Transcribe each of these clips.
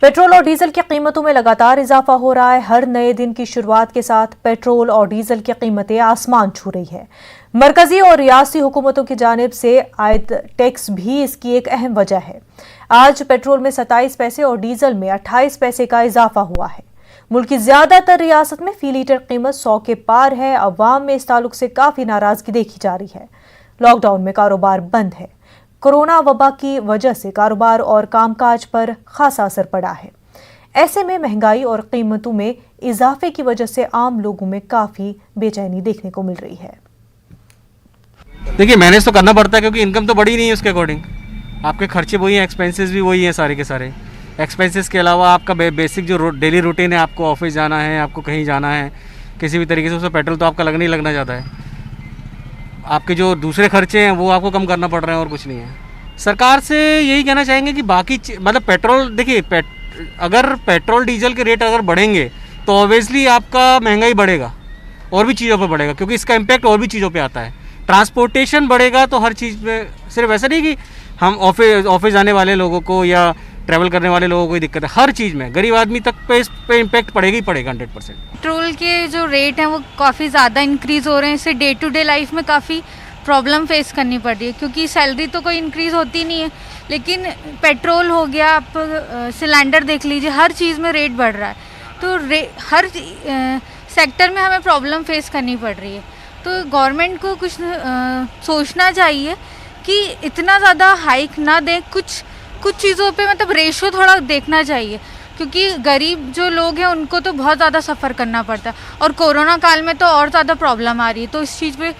Petrol और diesel की कीमतों में लगातार इजाफा हो रहा है। हर नए दिन की शुरुआत के साथ पेट्रोल और डीजल की कीमतें आसमान छू रही है। मरकजी और रियासती हुकूमतों की जानिब से आयद टैक्स भी इसकी एक अहम वजह है। आज पेट्रोल में 27 पैसे और डीजल में 28 पैसे का इजाफा हुआ है। मुल्क की ज्यादातर रियासत में फी लीटर कीमत 100 के पार है। अवाम में इस ताल्लुक से काफी नाराजगी देखी जा रही है। लॉकडाउन में कारोबार बंद है। कोरोना वबा की वजह से कारोबार और कामकाज पर खासा असर पड़ा है। ऐसे में महंगाई और कीमतों में इजाफे की वजह से आम लोगों में काफी बेचैनी देखने को मिल रही है। देखिए, मैनेज तो करना पड़ता है क्योंकि इनकम तो बढ़ी नहीं है। उसके अकॉर्डिंग आपके खर्चे वही हैं, एक्सपेंसेस भी वही हैं, सारे के सारे। एक्सपेंसेस के अलावा आपका बेसिक जो डेली रूटीन है, आपको ऑफिस जाना है, आपको कहीं जाना है, किसी भी तरीके से उसमें पेट्रोल तो आपका लगना ही लगना जाता है। आपके जो दूसरे खर्चे हैं वो आपको कम करना पड़ रहे हैं और कुछ नहीं है। सरकार से यही कहना चाहेंगे कि बाकी मतलब पेट्रोल, देखिए अगर पेट्रोल डीजल के रेट अगर बढ़ेंगे तो ऑब्वियसली आपका महंगाई बढ़ेगा और भी चीज़ों पर बढ़ेगा, क्योंकि इसका इम्पैक्ट और भी चीज़ों पे आता है। ट्रांसपोर्टेशन बढ़ेगा तो हर चीज़ में, सिर्फ ऐसा नहीं कि हम ऑफिस जाने वाले लोगों को या ट्रैवल करने वाले लोगों को ही दिक्कत है, हर चीज़ में गरीब आदमी तक पे इस पे इम्पैक्ट पड़ेगा ही पड़ेगा 100%। पेट्रोल के जो रेट हैं वो काफ़ी ज़्यादा इंक्रीज़ हो रहे हैं। इससे डे टू डे लाइफ में काफ़ी प्रॉब्लम फेस करनी पड़ रही है, क्योंकि सैलरी तो कोई इंक्रीज़ होती नहीं है, लेकिन पेट्रोल हो गया, आप सिलेंडर देख लीजिए, हर चीज़ में रेट बढ़ रहा है। तो हर सेक्टर में हमें प्रॉब्लम फेस करनी पड़ रही है। तो गवर्नमेंट को कुछ सोचना चाहिए कि इतना ज़्यादा हाइक ना दें, कुछ चीज़ों पे मतलब रेशो थोड़ा देखना चाहिए, क्योंकि गरीब जो लोग हैं उनको तो बहुत ज़्यादा सफ़र करना पड़ता है और कोरोना काल में तो और ज़्यादा प्रॉब्लम आ रही है। तो इस चीज़ पे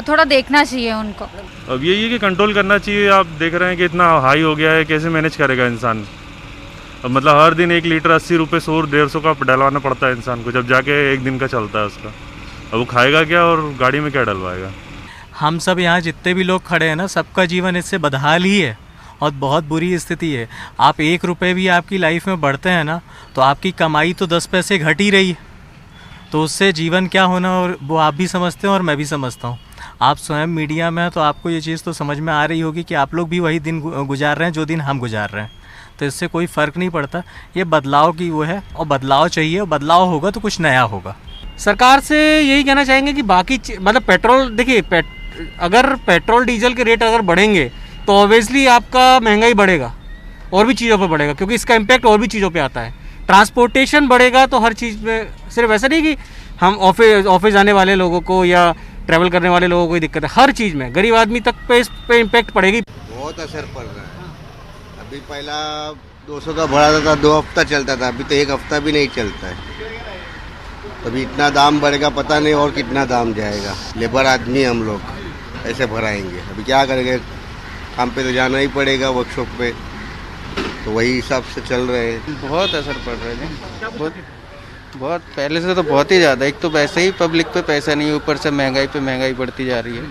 थोड़ा देखना चाहिए उनको। अब यही है कि कंट्रोल करना चाहिए। आप देख रहे हैं कि इतना हाई हो गया है, कैसे मैनेज करेगा इंसान। अब मतलब हर दिन 1 लीटर 80 रुपये 100-150 का डलवाना पड़ता है इंसान को, जब जाके एक दिन का चलता है उसका। अब वो खाएगा क्या और गाड़ी में क्या डलवाएगा। हम सब यहाँ जितने भी लोग खड़े हैं ना, सबका जीवन इससे बदहाल ही है और बहुत बुरी स्थिति है। आप 1 रुपये भी आपकी लाइफ में बढ़ते हैं ना, तो आपकी कमाई तो 10 पैसे घट ही रही है। तो उससे जीवन क्या होना, और वो आप भी समझते हैं और मैं भी समझता हूँ। आप स्वयं मीडिया में हैं तो आपको ये चीज़ तो समझ में आ रही होगी कि आप लोग भी वही दिन गुजार रहे हैं जो दिन हम गुजार रहे हैं। तो इससे कोई फ़र्क नहीं पड़ता। ये बदलाव की वो है और बदलाव चाहिए, और बदलाव होगा तो कुछ नया होगा। सरकार से यही कहना चाहेंगे कि बाकी मतलब पेट्रोल, देखिए अगर पेट्रोल डीजल के रेट अगर बढ़ेंगे तो ऑब्वियसली आपका महंगाई बढ़ेगा और भी चीज़ों पर बढ़ेगा, क्योंकि इसका इम्पैक्ट और भी चीज़ों पे आता है। ट्रांसपोर्टेशन बढ़ेगा तो हर चीज़ में, सिर्फ ऐसा नहीं कि हम ऑफिस जाने वाले लोगों को या ट्रैवल करने वाले लोगों को ही दिक्कत है, हर चीज़ में गरीब आदमी तक पे इस पे इम्पैक्ट पड़ेगी। बहुत असर पड़ रहा है। अभी पहला 200 का बढ़ाता था, 2 हफ्ता चलता था, अभी तो 1 हफ्ता भी नहीं चलता है। अभी इतना दाम बढ़ेगा, पता नहीं और कितना दाम जाएगा। लेबर आदमी हम लोग ऐसे भराएंगे, अभी क्या करेंगे। काम पे तो जाना ही पड़ेगा, वर्कशॉप पे, तो वही हिसाब से चल रहे हैं। बहुत असर पड़ रहा है, बहुत पहले से तो बहुत ही ज़्यादा। एक तो वैसे ही पब्लिक पे पैसा नहीं है, ऊपर से महंगाई पे महंगाई बढ़ती जा रही है।